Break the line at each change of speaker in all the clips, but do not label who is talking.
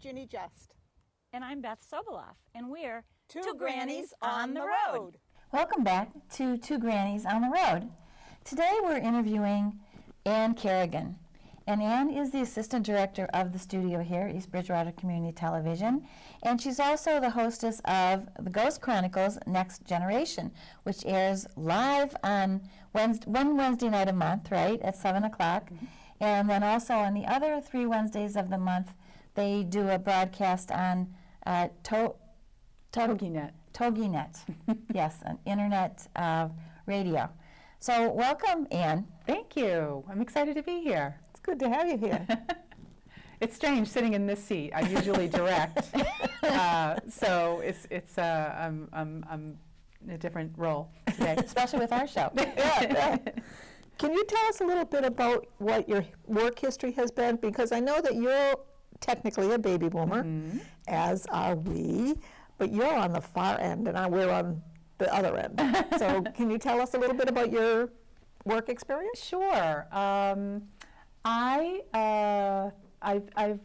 Ginny Just.
And I'm Beth Soboloff, and we're
Two Grannies on the Road.
Welcome back to Two Grannies on the Road. Today we're interviewing Ann Kerrigan. And Ann is the assistant director of the studio here at East Bridgewater Community Television. And she's also the hostess of the Ghost Chronicles Next Generation, which airs live on one Wednesday night a month, right, at 7 o'clock. Mm-hmm. And then also on the other 3 Wednesdays of the month, they do a broadcast on
TogiNet.
TogiNet, yes, an internet radio. So welcome, Ann.
Thank you. I'm excited to be here.
It's good to have you here.
It's strange sitting in this seat. I usually direct, so I'm in a different role today,
especially with our show.
Yeah. Can you tell us a little bit about what your work history has been? Because I know that you're technically a baby boomer, mm-hmm. as are we, but you're on the far end and we're on the other end. So can you tell us a little bit about your work experience?
Sure. I've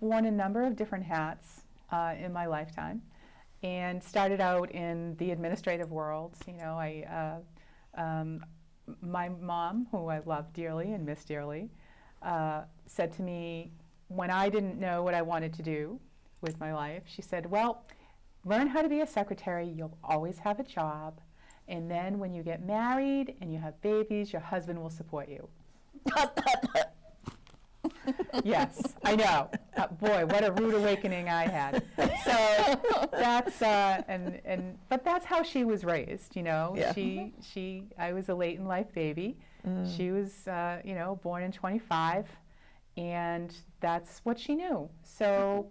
worn a number of different hats in my lifetime, and started out in the administrative world. You know, my mom, who I love dearly and miss dearly, said to me when I didn't know what I wanted to do with my life, she said, well, learn how to be a secretary, you'll always have a job, and then when you get married and you have babies, your husband will support you. Yes, I know. Boy, what a rude awakening I had. So that's but that's how she was raised, you know.
Yeah.
I was a late in life baby. She was born in 25, and that's what she knew. So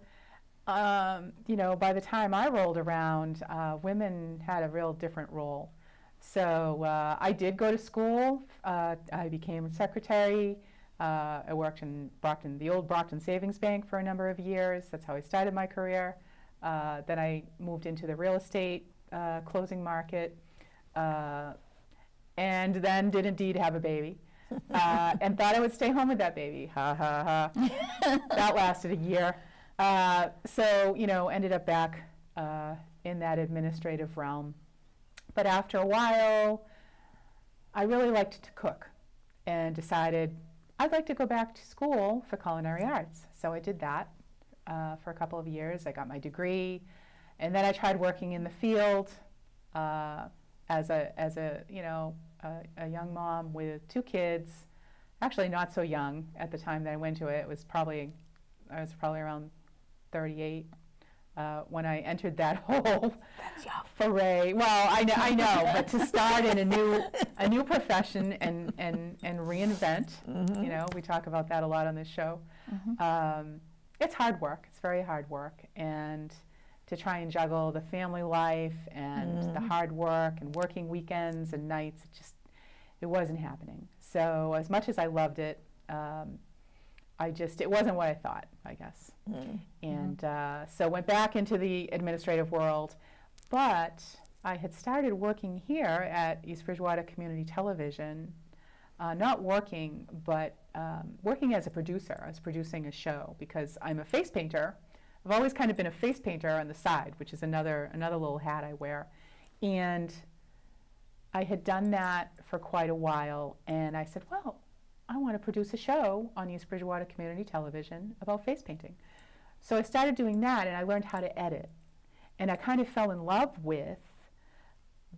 by the time I rolled around, women had a real different role. So I did go to school. I became a secretary. I worked in the old Brockton Savings Bank for a number of years. That's how I started my career. Then I moved into the real estate closing market, and then did indeed have a baby, and thought I would stay home with that baby. Ha ha ha. That lasted a year. So ended up back in that administrative realm. But after a while, I really liked to cook, and decided I'd like to go back to school for culinary arts. So I did that for a couple of years. I got my degree, and then I tried working in the field as a young mom with 2 kids. Actually, not so young at the time that I went to it. I was probably around 38 when I entered that whole foray. Well, I know, but to start in a new profession and reinvent,
Mm-hmm.
We talk about that a lot on this show.
Mm-hmm.
It's hard work. It's very hard work, and to try and juggle the family life and the hard work and working weekends and nights, it wasn't happening. So as much as I loved it, it wasn't what I thought, I guess.
Mm-hmm.
And so went back into the administrative world, but I had started working here at East Bridgewater Community Television, not working, but working as a producer. I was producing a show because I'm a face painter. I've always kind of been a face painter on the side, which is another little hat I wear. And I had done that for quite a while, and I said, well, I want to produce a show on East Bridgewater Community Television about face painting. So I started doing that, and I learned how to edit. And I kind of fell in love with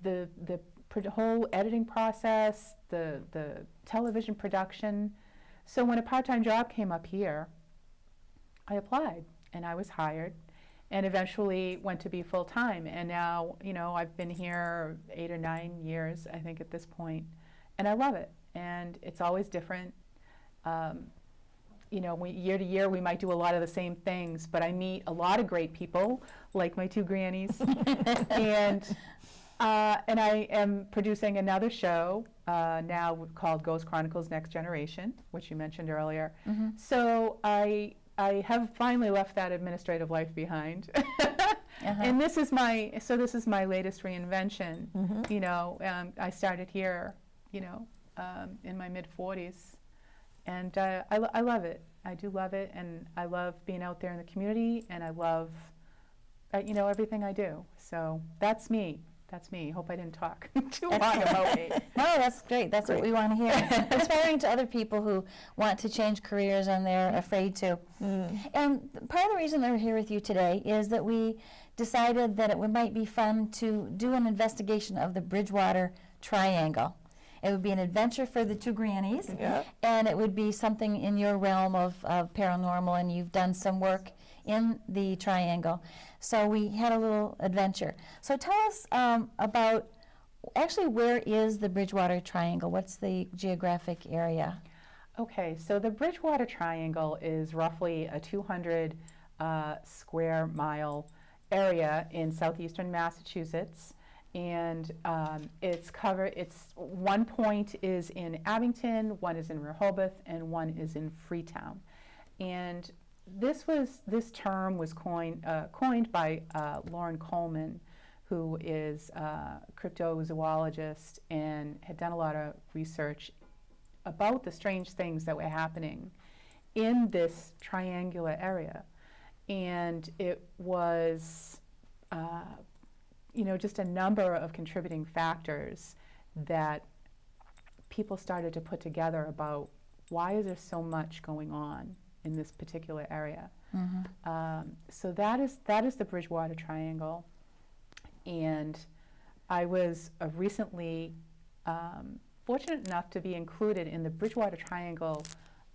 the whole editing process, the television production. So when a part-time job came up here, I applied, and I was hired, and eventually went to be full-time. And now, I've been here 8 or 9 years, I think, at this point, and I love it. And it's always different. Year to year, we might do a lot of the same things, but I meet a lot of great people, like my 2 grannies. And I am producing another show now called Ghost Chronicles Next Generation, which you mentioned earlier.
Mm-hmm.
So I have finally left that administrative life behind. And this is my latest reinvention.
Mm-hmm.
I started here, in my mid-40s, and I love it. I do love it, and I love being out there in the community, and I love, everything I do. So that's me. That's me. Hope I didn't talk too long about me.
No, that's great. That's what we want to hear. Inspiring to other people who want to change careers and they're afraid to. And part of the reason that we're here with you today is that we decided that it might be fun to do an investigation of the Bridgewater Triangle. It would be an adventure for the two grannies, and it would be something in your realm of paranormal, and you've done some work in the triangle. So we had a little adventure. So tell us about, actually, where is the Bridgewater Triangle? What's the geographic area?
Okay, so the Bridgewater Triangle is roughly a 200 square mile area in southeastern Massachusetts. And it's one point is in Abington, one is in Rehoboth, and one is in Freetown. And this term was coined by Lauren Coleman, who is a cryptozoologist and had done a lot of research about the strange things that were happening in this triangular area. And it was just a number of contributing factors that people started to put together about why is there so much going on in this particular area. So that is the Bridgewater Triangle, and I was recently fortunate enough to be included in the Bridgewater Triangle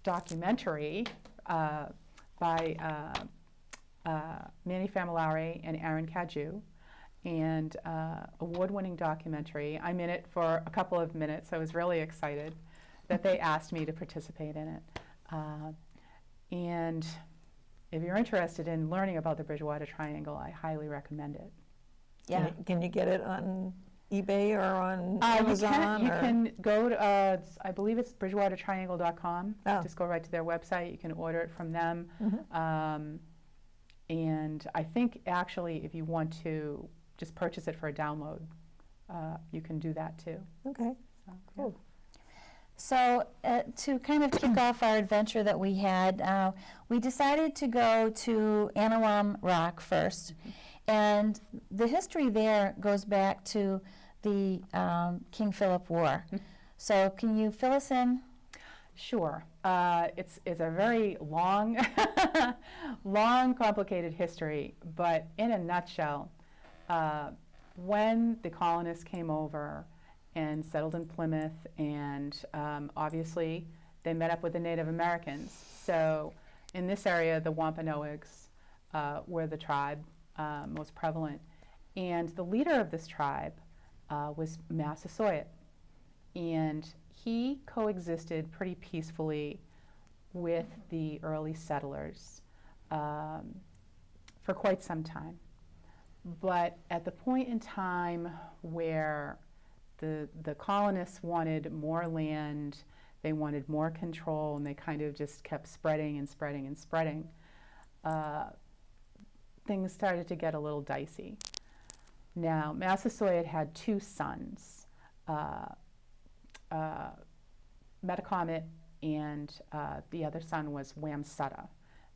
documentary by Manny Familare and Aaron Cadieux, and award-winning documentary. I'm in it for a couple of minutes. I was really excited that they asked me to participate in it. And if you're interested in learning about the Bridgewater Triangle, I highly recommend it.
Yeah.
Can you get it on eBay or on Amazon?
You can go to, I believe it's bridgewatertriangle.com.
Oh.
Just go right to their website. You can order it from them. And I think actually if you want to just purchase it for a download, you can do that too.
Okay,
So,
cool.
So to kind of kick off our adventure that we had, we decided to go to Anawan Rock first. And the history there goes back to the King Philip War. So can you fill us in?
Sure. It's a very long, long, complicated history, but in a nutshell, when the colonists came over and settled in Plymouth, and obviously they met up with the Native Americans. So in this area, the Wampanoags were the tribe most prevalent. And the leader of this tribe was Massasoit. And he coexisted pretty peacefully with the early settlers for quite some time. But at the point in time where the colonists wanted more land, they wanted more control, and they kind of just kept spreading and spreading and spreading, things started to get a little dicey. Now, Massasoit had two sons, Metacomet, and the other son was Wamsutta.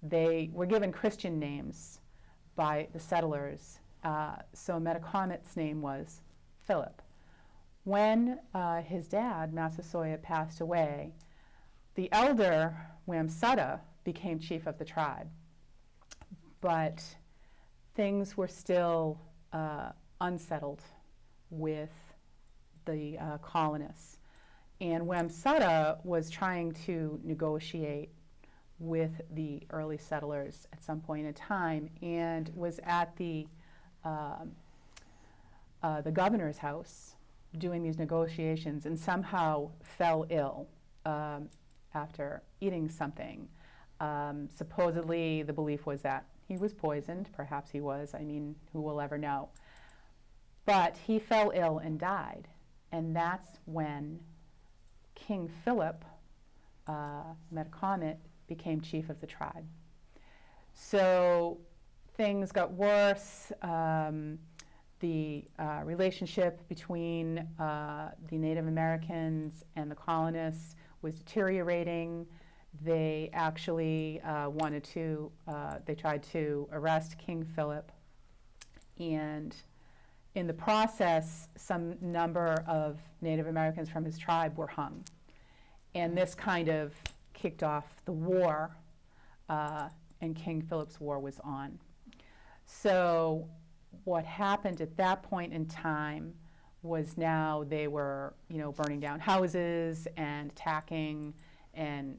They were given Christian names by the settlers, so Metacomet's name was Philip. When his dad, Massasoit, passed away, the elder Wamsutta became chief of the tribe, but things were still unsettled with the colonists. And Wamsutta was trying to negotiate with the early settlers at some point in time, and was at the governor's house doing these negotiations, and somehow fell ill after eating something. Supposedly, the belief was that he was poisoned. Perhaps he was. I mean, who will ever know? But he fell ill and died, and that's when King Philip, Metacomet, became chief of the tribe. So things got worse. The relationship between the Native Americans and the colonists was deteriorating. They actually they tried to arrest King Philip, and in the process, some number of Native Americans from his tribe were hung. And this kind of kicked off the war, and King Philip's War was on. So what happened at that point in time was now they were, burning down houses and attacking, and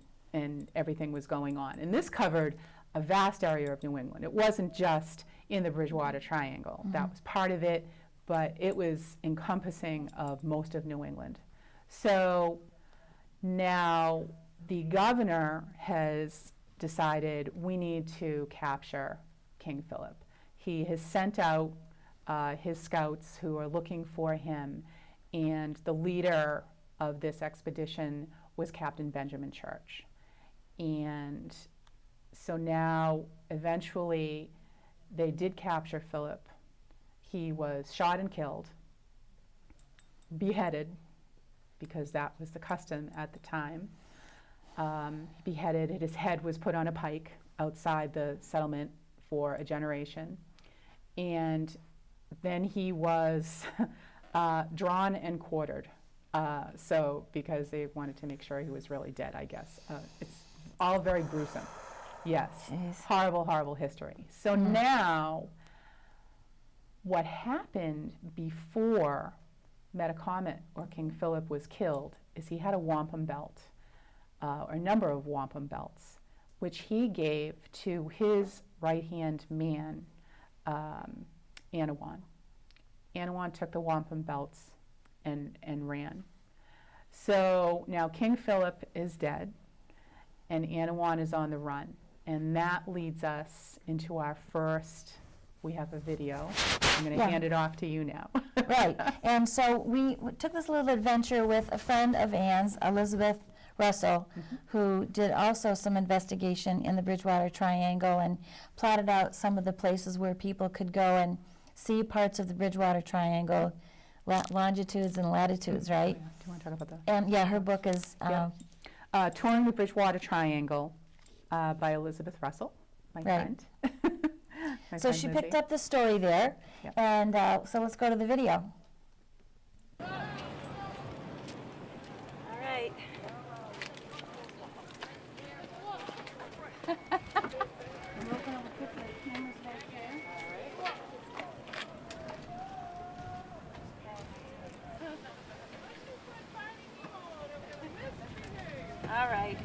everything was going on. And this covered a vast area of New England. It wasn't just in the Bridgewater Triangle. That was part of it, but it was encompassing of most of New England. So now the governor has decided we need to capture King Philip. He has sent out his scouts who are looking for him, and the leader of this expedition was Captain Benjamin Church. And so now, eventually, they did capture Philip. He was shot and killed, beheaded, because that was the custom at the time. Beheaded, his head was put on a pike outside the settlement for a generation. And then he was drawn and quartered. Because they wanted to make sure he was really dead, I guess. It's all very gruesome. Yes,
Jeez.
Horrible, horrible history. So now, what happened before Metacomet or King Philip was killed is he had a wampum belt, or a number of wampum belts, which he gave to his right-hand man, Anawan. Anawan took the wampum belts and ran. So now King Philip is dead, and Anawan is on the run. And that leads us into our first, we have a video. I'm going to hand it off to you now.
Right, and so we took this little adventure with a friend of Ann's, Elizabeth Russell, who did also some investigation in the Bridgewater Triangle and plotted out some of the places where people could go and see parts of the Bridgewater Triangle, longitudes and latitudes, right?
Do you want to talk about that?
And yeah, her book is
Touring the Bridgewater Triangle by Elizabeth Russell, my friend. My
so
friend
she
Lizzie.
picked up the story there,
Yep.
and so let's go to the video.
All right. All right.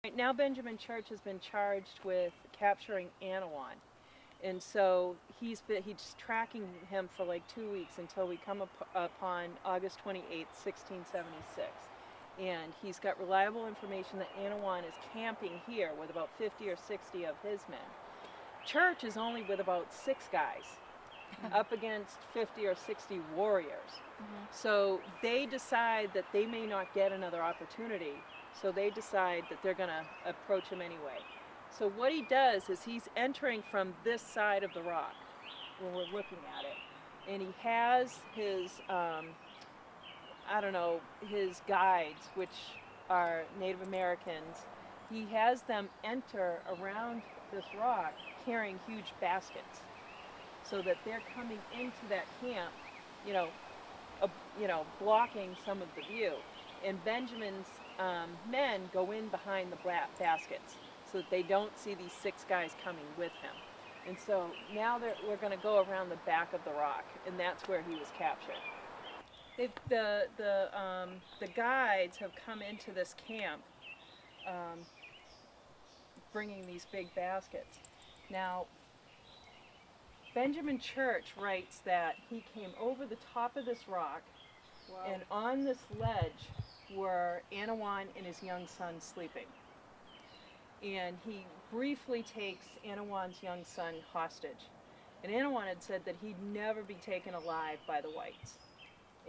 Right now, Benjamin Church has been charged with capturing Anawan, and so he's tracking him for like 2 weeks until we come upon August 28th, 1676. And he's got reliable information that Anawan is camping here with about 50 or 60 of his men. Church is only with about 6 guys up against 50 or 60 warriors. So they decide that they may not get another opportunity. So they decide that they're going to approach him anyway. So what he does is he's entering from this side of the rock when we're looking at it. And he has his, his guides, which are Native Americans. He has them enter around this rock carrying huge baskets so that they're coming into that camp, blocking some of the view. And Benjamin's men go in behind the baskets so that they don't see these 6 guys coming with him. And so now we're going to go around the back of the rock, and that's where he was captured. The guides have come into this camp bringing these big baskets. Now, Benjamin Church writes that he came over the top of this rock, and on this ledge were Anawan and his young son sleeping. And he briefly takes Anawan's young son hostage. And Anawan had said that he'd never be taken alive by the whites.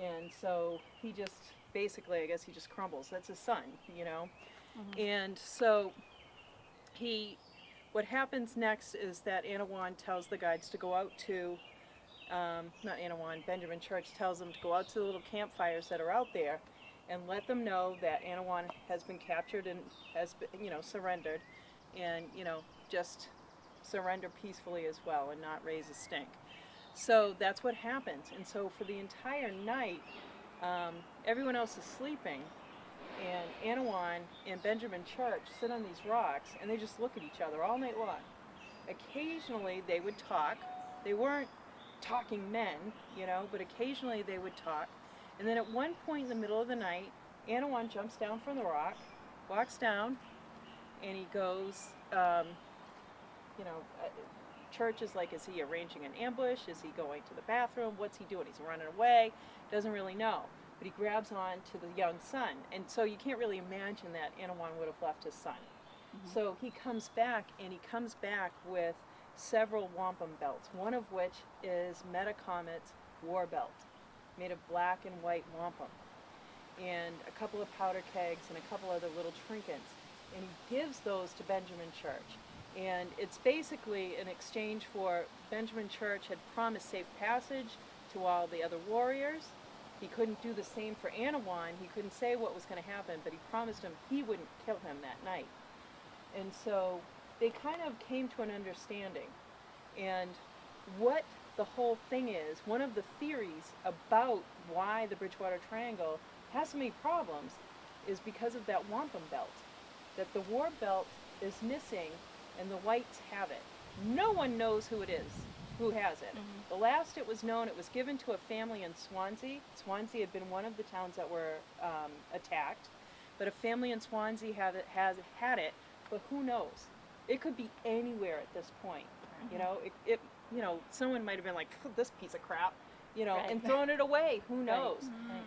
And so he just, basically, I guess he just crumbles. That's his son, you know? And so what happens next is that Anawan tells the guides to go out to, not Anawan, Benjamin Church tells them to go out to the little campfires that are out there and let them know that Anawan has been captured and has been, you know, surrendered, and, you know, just surrender peacefully as well and not raise a stink. So that's what happens. And so for the entire night, everyone else is sleeping, and Anawan and Benjamin Church sit on these rocks and they just look at each other all night long. Occasionally they would talk. They weren't talking men, you know, but occasionally they would talk. And then at one point in the middle of the night, Anawan jumps down from the rock, walks down, and he goes, you know, Church is like, is he arranging an ambush? Is he going to the bathroom? What's he doing? He's running away. Doesn't really know. But he grabs on to the young son. And so you can't really imagine that Anawan would have left his son. So he comes back, and he comes back with several wampum belts, one of which is Metacomet's war belt, made of black and white wampum, and a couple of powder kegs and a couple other little trinkets. And he gives those to Benjamin Church. And it's basically an exchange for Benjamin Church had promised safe passage to all the other warriors. He couldn't do the same for Anawan. He couldn't say what was going to happen, but he promised him he wouldn't kill him that night. And so they kind of came to an understanding. And what the whole thing is, one of the theories about why the Bridgewater Triangle has so many problems is because of that wampum belt. That the war belt is missing and the whites have it. No one knows who it is, who has it. The last it was known, it was given to a family in Swansea. Swansea had been one of the towns that were attacked, but a family in Swansea has had it, but who knows? It could be anywhere at this point. You know, you know, someone might have been like, this piece of crap, you know, and thrown it away. Who knows?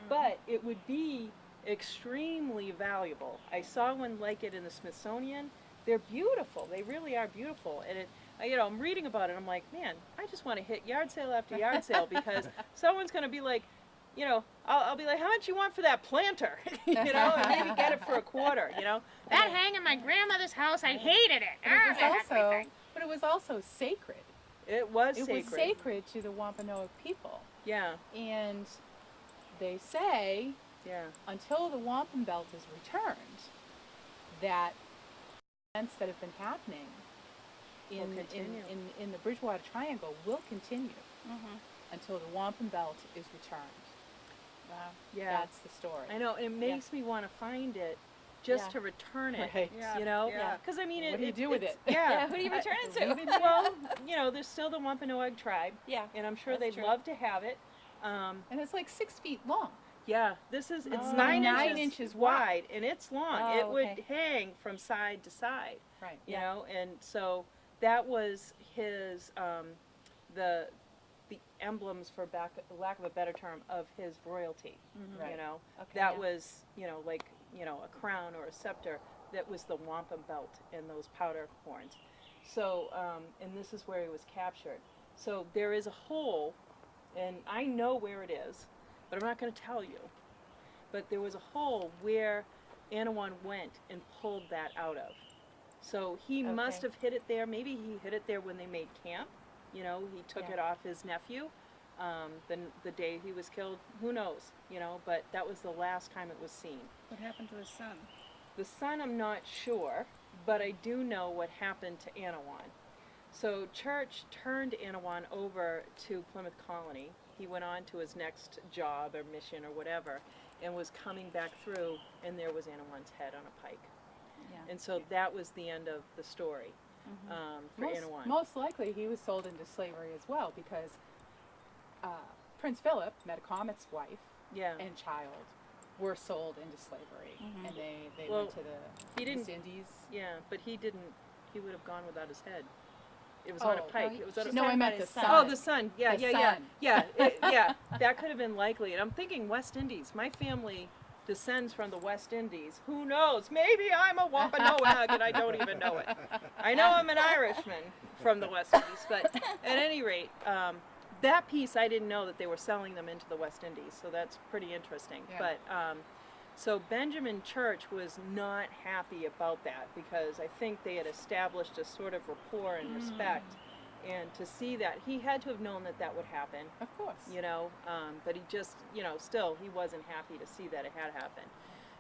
But it would be extremely valuable. I saw one like it in the Smithsonian. They're beautiful. They really are beautiful. And you know, I'm reading about it. I'm like, man, I just want to hit yard sale after yard sale because someone's going to be like, you know, I'll be like, how much you want for that planter? You know, and maybe get it for a quarter. You know,
That hang in my grandmother's house, I hated it.
But it was also sacred.
it was
It
sacred.
was sacred to the Wampanoag people.
Yeah,
And they say
yeah.
until the wampum belt is returned, that events that have been happening in the Bridgewater Triangle will continue until the wampum belt is returned.
Wow.
Yeah.
That's the story.
I know. It makes me want to find it just to return it.
Right.
You know?
Yeah.
Because I mean,
What do you do with
it's-
it?
Yeah.
Who do you return it to?
Well, you know, there's still the Wampanoag tribe,
Yeah.
and I'm sure
That's
they'd
true.
love to have it.
And it's like 6 feet long.
Yeah, it's
Oh.
9
9
inches
inches
wide, and it's long.
Oh,
It would
okay.
hang from side to side,
Right.
you know, and so that was his, the emblems, for lack of a better term, of his royalty,
Right.
you know.
Okay,
That
yeah.
was, you know, like, you know, a crown or a scepter. That was the wampum belt and those powder horns. So, and this is where he was captured. So there is a hole, and I know where it is, but I'm not going to tell you. But there was a hole where Anawan went and pulled that out of. So he must
Okay.
have hid it there. Maybe he hid it there when they made camp. You know, he took
Yeah.
it off his nephew the day he was killed. Who knows, you know, but that was the last time it was seen.
What happened to his son?
The son, I'm not sure, but I do know what happened to Anawan. So Church turned Anawan over to Plymouth Colony. He went on to his next job or mission or whatever, and was coming back through, and there was Anawan's head on a pike.
Yeah.
And so that was the end of the story for Anawan.
Most likely he was sold into slavery as well because Prince Philip, Metacomet's wife
Yeah.
and child, were sold into slavery. And they
Well,
went to the
he didn't-
East Indies.
Yeah, but he didn't. He would have gone without his head. It was on a
Oh,
pike.
no,
It was on a.
she's
No, I
talking
meant
about
the
his
son.
son.
Oh, the sun. Yeah,
The
yeah,
son.
yeah, yeah. That could have been likely. And I'm thinking West Indies. My family descends from the West Indies. Who knows? Maybe I'm a Wampanoag and I don't even know it. I know I'm an Irishman from the West Indies, but at any rate, that piece I didn't know that they were selling them into the West Indies, so that's pretty interesting.
Yeah.
But so Benjamin Church was not happy about that because I think they had established a sort of rapport and respect, and to see that, he had to have known that that would happen,
Of course.
you know, but he just, you know, still he wasn't happy to see that it had happened.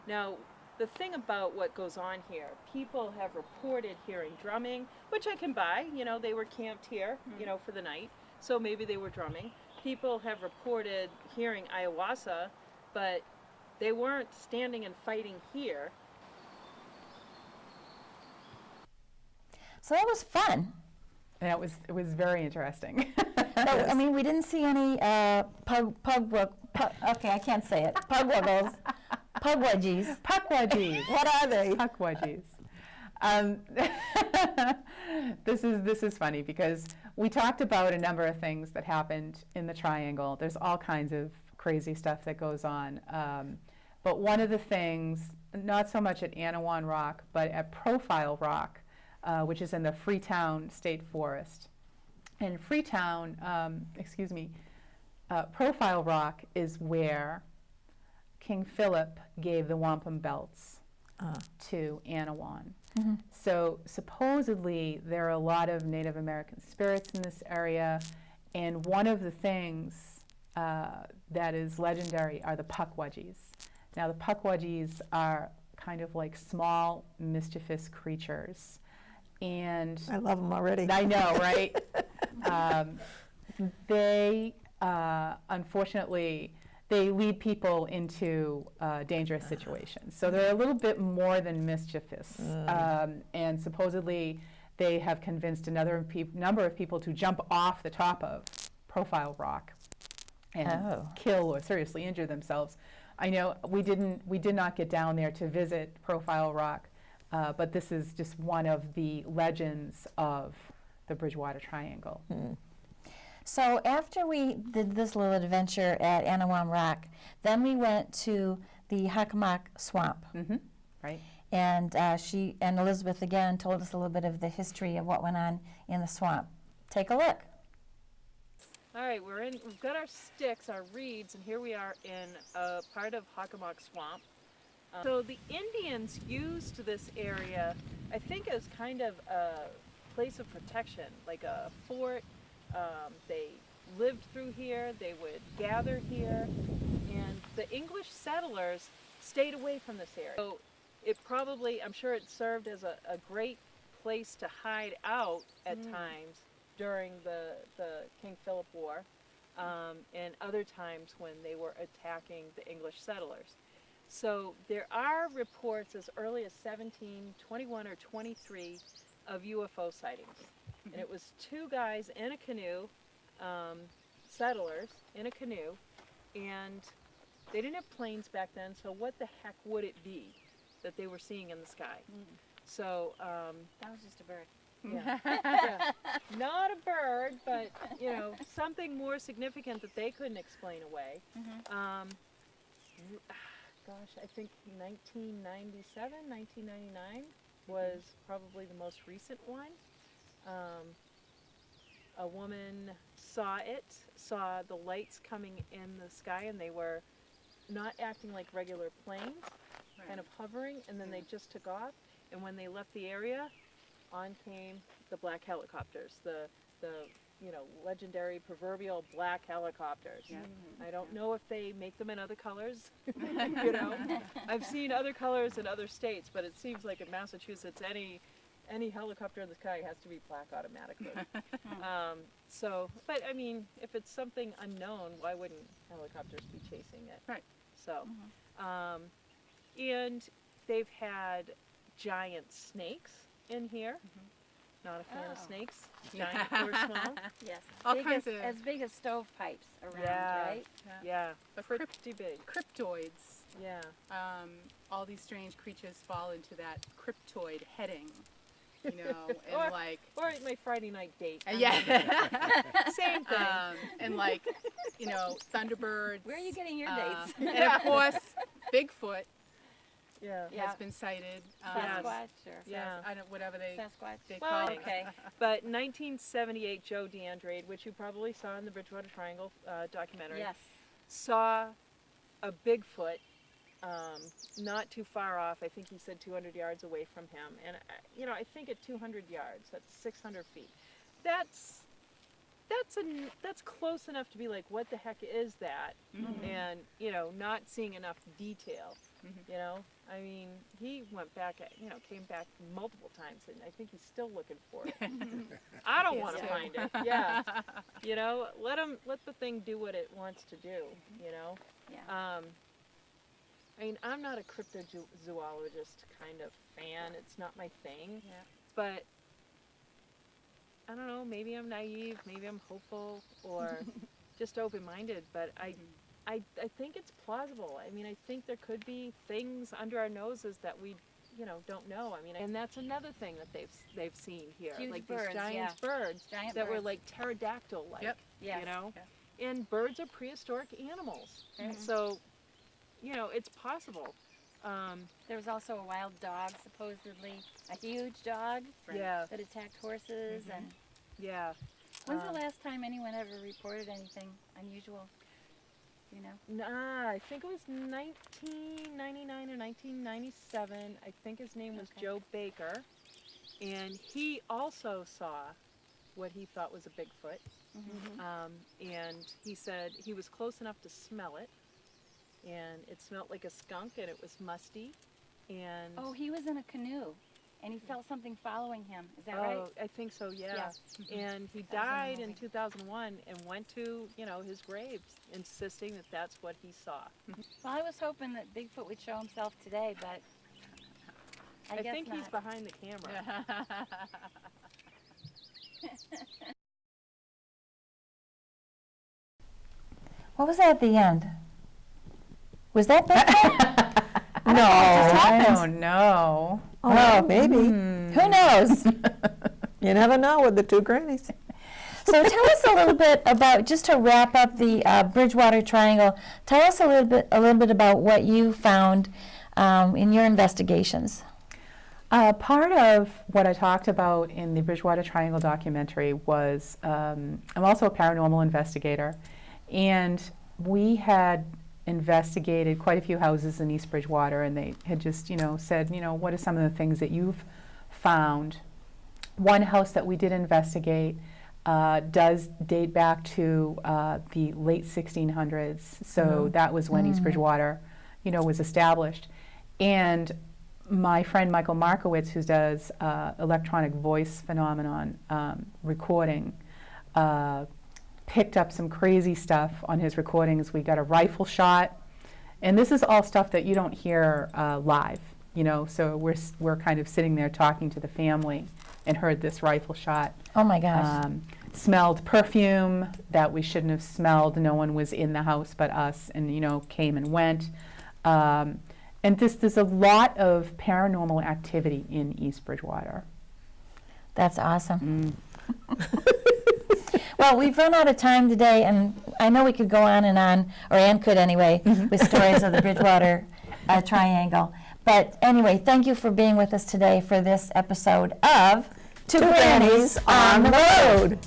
Now, the thing about what goes on here, people have reported hearing drumming, which I can buy, you know, they were camped here, you know, for the night, so maybe they were drumming. People have reported hearing ayahuasca, but they weren't standing and fighting here.
So that was fun.
And it was very interesting.
But, I mean, we didn't see any okay, I can't say it. Pugwuggles. Pugwudgies.
Puckwudgies.
What are they?
Puckwudgies. This is funny because we talked about a number of things that happened in the Triangle. There's all kinds of crazy stuff that goes on. But one of the things, not so much at Anawan Rock, but at Profile Rock, which is in the Freetown State Forest. And Freetown, Profile Rock is where King Philip gave the wampum belts to Anawan. So supposedly there are a lot of Native American spirits in this area, and one of the things that is legendary are the Puckwudgies. Now the Puckwudgies are kind of like small, mischievous creatures. And
I love them already.
I know, right? They, unfortunately, they lead people into dangerous situations. So they're a little bit more than mischievous. And supposedly they have convinced number of people to jump off the top of Profile Rock and kill or seriously injure themselves. I know we did not get down there to visit Profile Rock, but this is just one of the legends of the Bridgewater Triangle.
So after we did this little adventure at Anawan Rock, then we went to the Hockomock Swamp.
Right.
And she and Elizabeth again told us a little bit of the history of what went on in the swamp. Take a look.
All right, we've got our sticks, our reeds, and here we are in a part of Hockomock Swamp. So the Indians used this area, I think, as kind of a place of protection, like a fort. They lived through here, they would gather here, and the English settlers stayed away from this area. So it probably, I'm sure it served as a great place to hide out at times during the King Philip War, and other times when they were attacking the English settlers. So there are reports as early as 1721 or 23 of UFO sightings. And it was two guys in a canoe, settlers in a canoe, and they didn't have planes back then, so what the heck would it be that they were seeing in the sky? So,
That was just a bird.
yeah. Not a bird, but, you know, something more significant that they couldn't explain away. Gosh, I think 1997, 1999 was probably the most recent one. A woman saw the lights coming in the sky, and they were not acting like regular planes, kind of hovering, and then they just took off. And when they left the area, on came the black helicopters, the you know, legendary proverbial black helicopters. I don't know if they make them in other colors, you know. I've seen other colors in other states, but it seems like in Massachusetts, any helicopter in the sky has to be black automatically. So, but I mean, if it's something unknown, why wouldn't helicopters be chasing it?
Right.
So, and they've had giant snakes in here. Not a fan of snakes, giant or small.
Yes.
All
Big
kinds
as,
of-
as big as stovepipes around,
Yeah.
right?
Yeah,
But
pretty big.
cryptoids,
Yeah.
all these strange creatures fall into that cryptoid heading, you know, and
Or-
like,
Or my Friday night date.
yeah,
Same thing.
and like, you know, thunderbirds.
Where are you getting your dates?
And of course, Bigfoot.
Yeah.
Yeah.
has been cited.
Sasquatch or
Yeah.
I don't, whatever they
Sasquatch.
call
Well,
it.
okay. But 1978, Joe DeAndrade, which you probably saw in the Bridgewater Triangle documentary,
Yes.
saw a Bigfoot not too far off. I think he said 200 yards away from him. And, I think at 200 yards, that's 600 feet. That's close enough to be like, what the heck is that?
Mm-hmm.
And, not seeing enough detail. I mean, he went back, came back multiple times, and I think he's still looking for it. I don't want to find it. Yeah. Let the thing do what it wants to do,
Yeah.
I mean, I'm not a cryptozoologist kind of fan. It's not my thing.
Yeah.
But I don't know, maybe I'm naive, maybe I'm hopeful, or just open-minded, but I think it's plausible. I mean, I think there could be things under our noses that we, don't know. I mean, and that's another thing that they've seen here,
Huge
like
birds,
these giant
yeah.
birds
Giant
that were
birds.
like pterodactyl-like,
Yep.
Yes.
And birds are prehistoric animals,
Mhm.
so it's possible.
There was also a wild dog, supposedly a huge dog
Yeah,
that attacked horses. And
yeah.
when's the last time anyone ever reported anything unusual? Do you know?
Nah, I think it was 1999 or 1997. I think his name was
Okay.
Joe Baker, and he also saw what he thought was a Bigfoot. And he said he was close enough to smell it, and it smelled like a skunk, and it was musty. And
Oh, he was in a canoe, and he felt something following him. Is that right?
I think so, yeah.
Yeah.
And he
That was in the
died in
movie.
2001 and went to, his grave, insisting that that's what he saw.
Well, I was hoping that Bigfoot would show himself today, but I guess
think
not.
he's behind the camera.
What was that at the end? Was that Bigfoot?
No.
I don't know.
Oh, maybe.
Who knows?
You never know with the two grannies.
So tell us a little bit about, just to wrap up the Bridgewater Triangle, tell us a little bit about what you found in your investigations.
Part of what I talked about in the Bridgewater Triangle documentary was, I'm also a paranormal investigator, and we had investigated quite a few houses in East Bridgewater, and they had just, said, what are some of the things that you've found? One house that we did investigate does date back to the late 1600s, so that was when East Bridgewater, was established. And my friend Michael Markowitz, who does electronic voice phenomenon recording, picked up some crazy stuff on his recordings. We got a rifle shot, and this is all stuff that you don't hear live, so we're kind of sitting there talking to the family and heard this rifle shot.
Oh my gosh.
Smelled perfume that we shouldn't have smelled. No one was in the house but us, and came and went. And there's a lot of paranormal activity in East Bridgewater.
That's awesome. Well, we've run out of time today, and I know we could go on, or Ann could anyway, with stories of the Bridgewater Triangle. But anyway, thank you for being with us today for this episode of
Two Grannies on the Road.